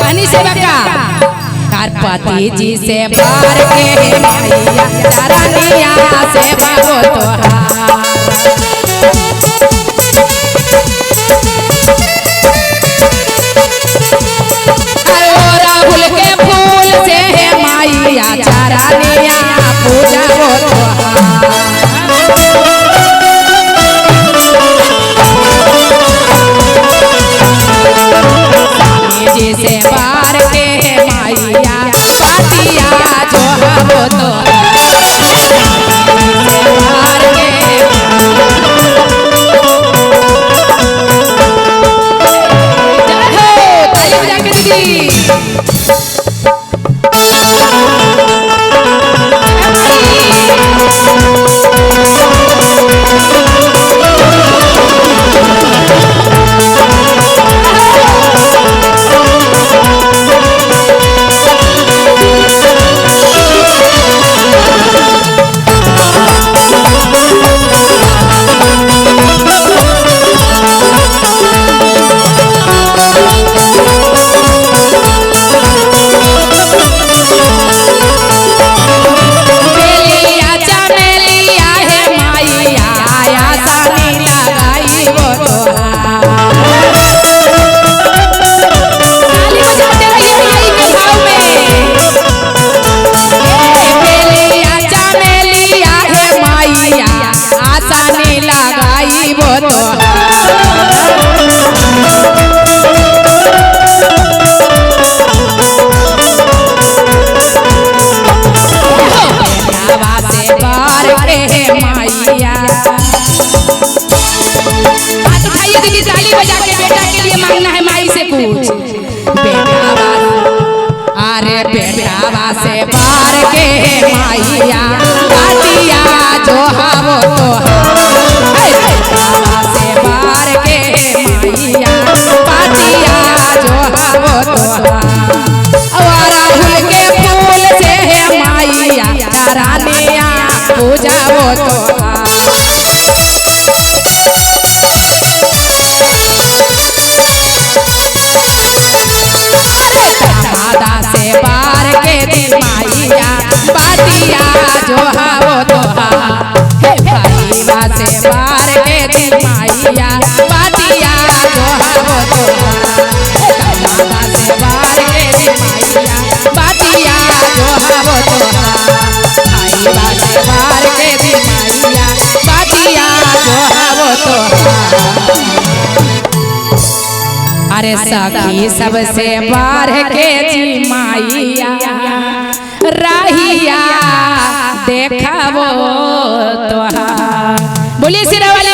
कहानी से बका पति जी से बार के मैया चरनिया से बाबो तोहार राहुल के फूल से मैया चरनिया पूजा वो तोहार जी से बार के मैया पातिया जो हो तो बेटावा से बार के मैया पातिया जो हो तो बेटावा से बार के मैया पातिया जो हो तो राहुल के फूल से मैया चरनिया पूजा वो तो मैया पातिया जो हो तो भाईवा से बार के मैया पातिया जो हो तो दादा से बार के मैया पातिया जो हो तो भाईवा से बार के मैया पातिया जो हो तो अरे सखी सबसे बार के मैया राहिया देखा वो तोहार बोलिए सिरा वाली